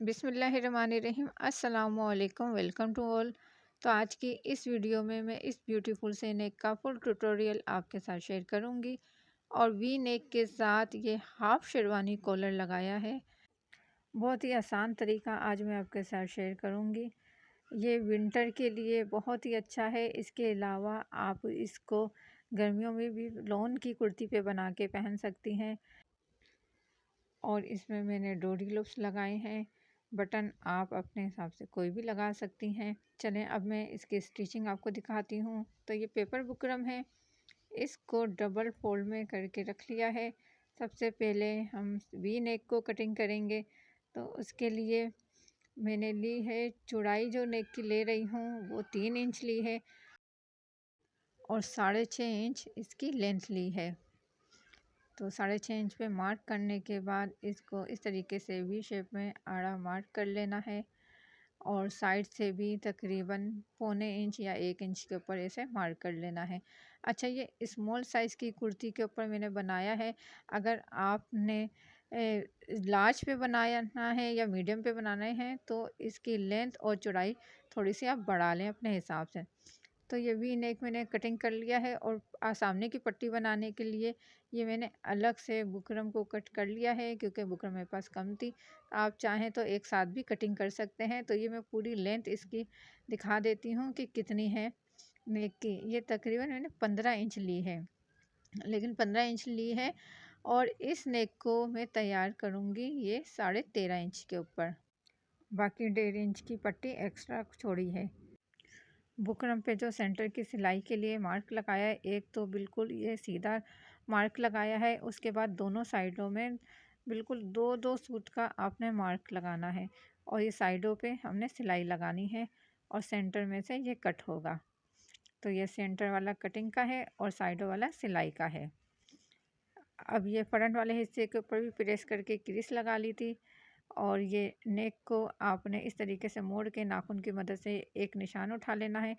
बिस्मिल्लाहिर्रहमानिर्रहीम अस्सलामुअलैकुम welcome to all. तो आज की इस वीडियो में मैं इस ब्यूटीफुल से नेक का फुल ट्यूटोरियल आपके साथ शेयर करूंगी और वी नेक के साथ ये हाफ शेरवानी कॉलर लगाया है। बहुत ही आसान तरीका आज मैं आपके साथ शेयर करूंगी। ये विंटर के लिए बहुत ही अच्छा है। इसके अलावा आप इसको गर्मियों में भी लॉन की कुर्ती पे बना के पहन सकती हैं। और इसमें मैंने डोरी लूप्स लगाए हैं। बटन आप अपने हिसाब से कोई भी लगा सकती हैं। चलें अब मैं इसकी स्टिचिंग आपको दिखाती हूँ। तो ये पेपर बुकरम है, इसको डबल फोल्ड में करके रख लिया है। सबसे पहले हम वी नेक को कटिंग करेंगे। तो उसके लिए मैंने ली है चौड़ाई, जो नेक की ले रही हूँ वो 3 इंच ली है और 6.5 इंच इसकी लेंथ ली है। तो 6.5 इंच पे मार्क करने के बाद इसको इस तरीके से वी शेप में आड़ा मार्क कर लेना है और साइड से भी तकरीबन 1.25 इंच या 1 इंच के ऊपर ऐसे मार्क कर लेना है। अच्छा, ये स्मॉल साइज़ की कुर्ती के ऊपर मैंने बनाया है। अगर आपने लार्ज पे बनाना है या मीडियम पे बनाना है तो इसकी लेंथ और चौड़ाई थोड़ी सी आप बढ़ा लें अपने हिसाब से। तो ये वी नेक मैंने कटिंग कर लिया है और सामने की पट्टी बनाने के लिए ये मैंने अलग से बुकरम को कट कर लिया है, क्योंकि बुकरम मेरे पास कम थी। आप चाहें तो एक साथ भी कटिंग कर सकते हैं। तो ये मैं पूरी लेंथ इसकी दिखा देती हूँ कि कितनी है नेक की। ये तकरीबन मैंने 15 इंच ली है, लेकिन 15 इंच ली है और इस नेक को मैं तैयार करूँगी ये 13.5 इंच के ऊपर। बाकी 1.5 इंच की पट्टी एक्स्ट्रा छोड़ी है। बुकरम पे जो सेंटर की सिलाई के लिए मार्क लगाया है, एक तो बिल्कुल ये सीधा मार्क लगाया है, उसके बाद दोनों साइडों में बिल्कुल दो दो सूट का आपने मार्क लगाना है और ये साइडों पे हमने सिलाई लगानी है और सेंटर में से ये कट होगा। तो ये सेंटर वाला कटिंग का है और साइडों वाला सिलाई का है। अब ये फ्रंट वाले हिस्से के ऊपर भी प्रेस करके क्रीज लगा ली थी और ये नेक को आपने इस तरीके से मोड़ के नाखून की मदद से एक निशान उठा लेना है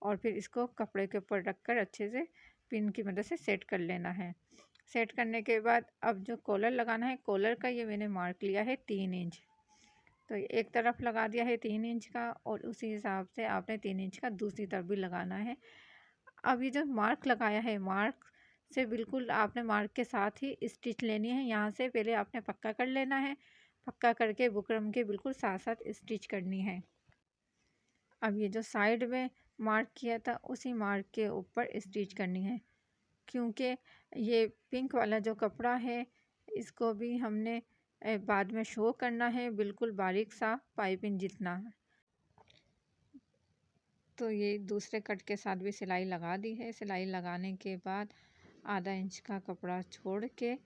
और फिर इसको कपड़े के ऊपर रखकर अच्छे से पिन की मदद से सेट कर लेना है। सेट करने के बाद अब जो कॉलर लगाना है, कॉलर का ये मैंने मार्क लिया है 3 इंच। तो एक तरफ लगा दिया है 3 इंच का और उसी हिसाब से आपने 3 इंच का दूसरी तरफ भी लगाना है। अब ये जो मार्क लगाया है, मार्क से बिल्कुल आपने मार्क के साथ ही स्टिच लेनी है। यहाँ से पहले आपने पक्का कर लेना है, पक्का करके बुकरम के बिल्कुल साथ साथ स्टिच करनी है। अब ये जो साइड में मार्क किया था उसी मार्क के ऊपर स्टिच करनी है, क्योंकि ये पिंक वाला जो कपड़ा है इसको भी हमने बाद में शो करना है, बिल्कुल बारीक सा पाइपिंग जितना। तो ये दूसरे कट के साथ भी सिलाई लगा दी है। सिलाई लगाने के बाद आधा इंच का कपड़ा छोड़ के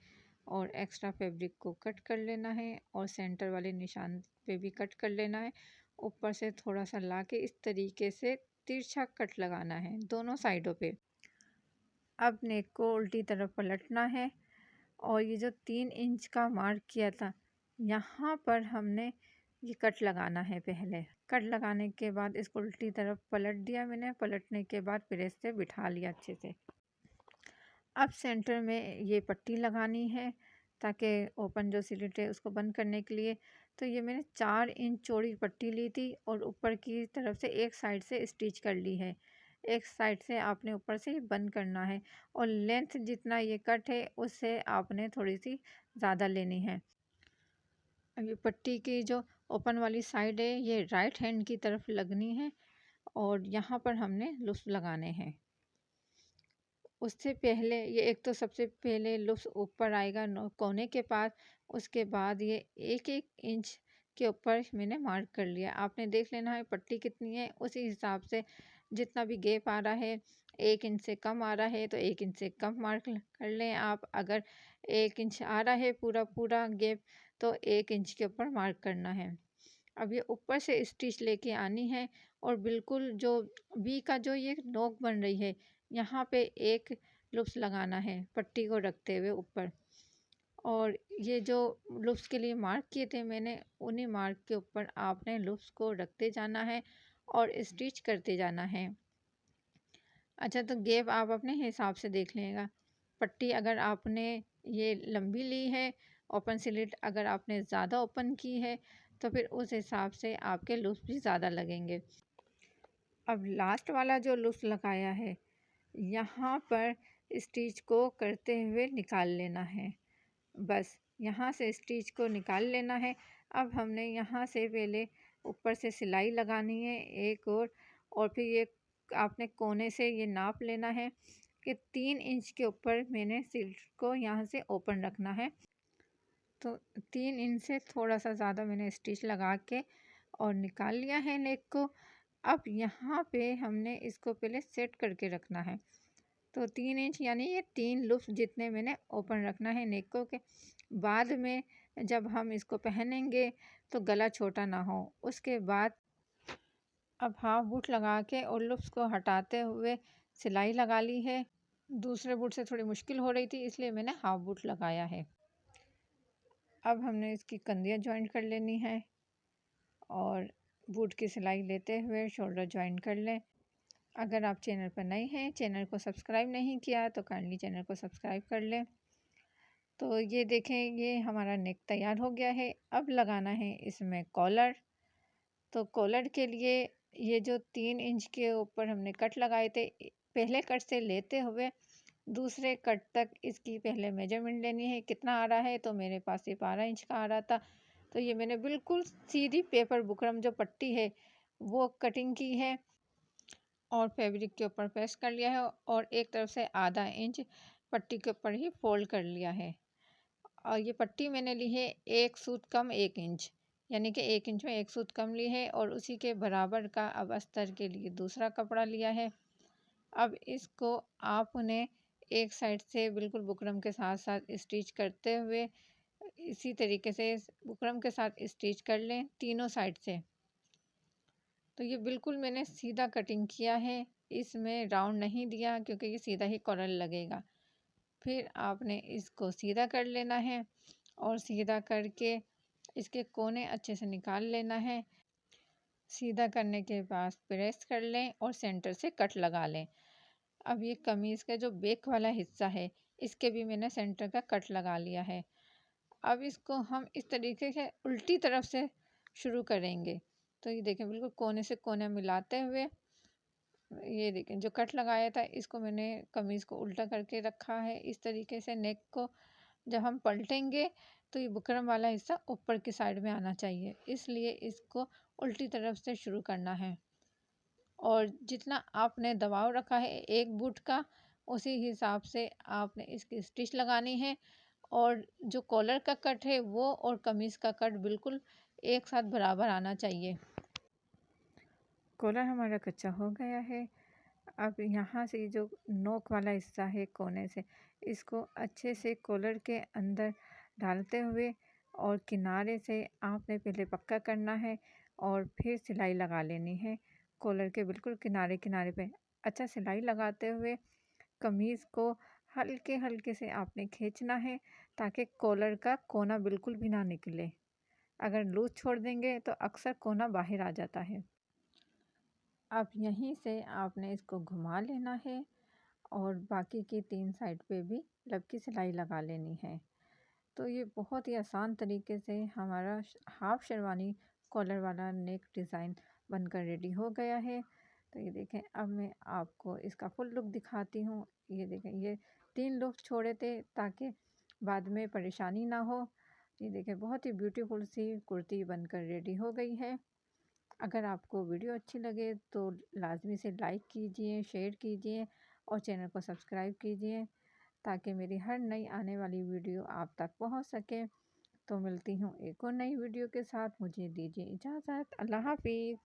और एक्स्ट्रा फैब्रिक को कट कर लेना है और सेंटर वाले निशान पे भी कट कर लेना है। ऊपर से थोड़ा सा ला के इस तरीके से तिरछा कट लगाना है दोनों साइडों पे। अब नेक को उल्टी तरफ पलटना है और ये जो 3 इंच का मार्क किया था यहाँ पर हमने ये कट लगाना है। पहले कट लगाने के बाद इसको उल्टी तरफ पलट दिया मैंने। पलटने के बाद प्रेस से बिठा लिया अच्छे से। अब सेंटर में ये पट्टी लगानी है ताकि ओपन जो स्लिट है उसको बंद करने के लिए। तो ये मैंने 4 इंच चौड़ी पट्टी ली थी और ऊपर की तरफ से एक साइड से स्टिच कर ली है। एक साइड से आपने ऊपर से बंद करना है और लेंथ जितना ये कट है उससे आपने थोड़ी सी ज़्यादा लेनी है। अब ये पट्टी की जो ओपन वाली साइड है ये राइट हैंड की तरफ लगनी है और यहाँ पर हमने लूप्स लगाने हैं। उससे पहले ये एक तो सबसे पहले लूप्स ऊपर आएगा कोने के पास, उसके बाद ये 1-1 इंच के ऊपर मैंने मार्क कर लिया। आपने देख लेना है पट्टी कितनी है, उसी हिसाब से जितना भी गैप आ रहा है, 1 इंच से कम आ रहा है तो 1 इंच से कम मार्क कर लें आप। अगर 1 इंच आ रहा है पूरा पूरा गैप तो 1 इंच के ऊपर मार्क करना है। अब ये ऊपर से स्टिच लेके आनी है और बिल्कुल जो वी का जो ये नोक बन रही है यहाँ पे एक लूप्स लगाना है पट्टी को रखते हुए ऊपर। और ये जो लूप्स के लिए मार्क किए थे मैंने, उन्हीं मार्क के ऊपर आपने लूप्स को रखते जाना है और स्टिच करते जाना है। अच्छा, तो गैप आप अपने हिसाब से देख लेगा। पट्टी अगर आपने ये लंबी ली है, ओपन स्लिट अगर आपने ज़्यादा ओपन की है तो फिर उस हिसाब से आपके लूप्स भी ज़्यादा लगेंगे। अब लास्ट वाला जो लूप्स लगाया है, यहाँ पर स्टिच को करते हुए निकाल लेना है। बस यहाँ से स्टिच को निकाल लेना है। अब हमने यहाँ से पहले ऊपर से सिलाई लगानी है एक और फिर ये आपने कोने से ये नाप लेना है कि 3 इंच के ऊपर मैंने सिल्क को यहाँ से ओपन रखना है। तो 3 इंच से थोड़ा सा ज़्यादा मैंने स्टिच लगा के और निकाल लिया है नेक को। अब यहाँ पे हमने इसको पहले सेट करके रखना है। तो 3 इंच यानी ये 3 लूप्स जितने मैंने ओपन रखना है नेक को, के बाद में जब हम इसको पहनेंगे तो गला छोटा ना हो। उसके बाद अब हाफ बूट लगा के और लूप्स को हटाते हुए सिलाई लगा ली है। दूसरे बूट से थोड़ी मुश्किल हो रही थी, इसलिए मैंने हाफ बूट लगाया है। अब हमने इसकी कंधियाँ जॉइंट कर लेनी है और बूट की सिलाई लेते हुए शोल्डर जॉइंट कर लें। अगर आप चैनल पर नए हैं, चैनल को सब्सक्राइब नहीं किया तो काइंडली चैनल को सब्सक्राइब कर लें। तो ये देखें, ये हमारा नेक तैयार हो गया है। अब लगाना है इसमें कॉलर। तो कॉलर के लिए ये जो 3 इंच के ऊपर हमने कट लगाए थे, पहले कट से लेते हुए दूसरे कट तक इसकी पहले मेजरमेंट लेनी है। कितना आ रहा है, तो मेरे पास ये 12 इंच का आ रहा था। तो ये मैंने बिल्कुल सीधी पेपर बुकरम जो पट्टी है वो कटिंग की है और फैब्रिक के ऊपर प्रेस कर लिया है और एक तरफ से आधा इंच पट्टी के ऊपर ही फोल्ड कर लिया है। और ये पट्टी मैंने ली है 1 सूत कम 1 इंच, यानी कि 1 इंच में 1 सूत कम ली है और उसी के बराबर का अब अस्तर के लिए दूसरा कपड़ा लिया है। अब इसको आप उन्हें एक साइड से बिल्कुल बुकरम के साथ साथ स्टिच करते हुए इसी तरीके से बुकरम के साथ स्टिच कर लें तीनों साइड से। तो ये बिल्कुल मैंने सीधा कटिंग किया है, इसमें राउंड नहीं दिया क्योंकि ये सीधा ही कॉलर लगेगा। फिर आपने इसको सीधा कर लेना है और सीधा करके इसके कोने अच्छे से निकाल लेना है। सीधा करने के बाद प्रेस कर लें और सेंटर से कट लगा लें। अब ये कमीज़ का जो बैक वाला हिस्सा है, इसके भी मैंने सेंटर का कट लगा लिया है। अब इसको हम इस तरीके से उल्टी तरफ से शुरू करेंगे। तो ये देखें, बिल्कुल कोने से कोने मिलाते हुए ये देखें जो कट लगाया था इसको मैंने कमीज़ को उल्टा करके रखा है। इस तरीके से नेक को जब हम पलटेंगे तो ये बुकरम वाला हिस्सा ऊपर की साइड में आना चाहिए, इसलिए इसको उल्टी तरफ से शुरू करना है। और जितना आपने दबाव रखा है एक बूट का, उसी हिसाब से आपने इसकी स्टिच लगानी है। और जो कॉलर का कट है वो और कमीज़ का कट बिल्कुल एक साथ बराबर आना चाहिए। कॉलर हमारा कच्चा हो गया है। अब यहाँ से जो नोक वाला हिस्सा है कोने से, इसको अच्छे से कॉलर के अंदर डालते हुए और किनारे से आपने पहले पक्का करना है और फिर सिलाई लगा लेनी है। कॉलर के बिल्कुल किनारे किनारे पे अच्छा सिलाई लगाते हुए कमीज़ को हल्के हल्के से आपने खींचना है ताकि कॉलर का कोना बिल्कुल भी ना निकले। अगर लूज छोड़ देंगे तो अक्सर कोना बाहर आ जाता है। अब यहीं से आपने इसको घुमा लेना है और बाकी की 3 साइड पे भी लब की सिलाई लगा लेनी है। तो ये बहुत ही आसान तरीके से हमारा हाफ शेरवानी कॉलर वाला नेक डिज़ाइन बनकर रेडी हो गया है। तो ये देखें, अब मैं आपको इसका फुल लुक दिखाती हूँ। ये देखें, ये 3 लुक छोड़े थे ताकि बाद में परेशानी ना हो। ये देखें, बहुत ही ब्यूटीफुल सी कुर्ती बनकर रेडी हो गई है। अगर आपको वीडियो अच्छी लगे तो लाजमी से लाइक कीजिए, शेयर कीजिए और चैनल को सब्सक्राइब कीजिए ताकि मेरी हर नई आने वाली वीडियो आप तक पहुंच सके। तो मिलती हूँ एक और नई वीडियो के साथ, मुझे दीजिए इजाज़त। अल्लाह हाफिज़।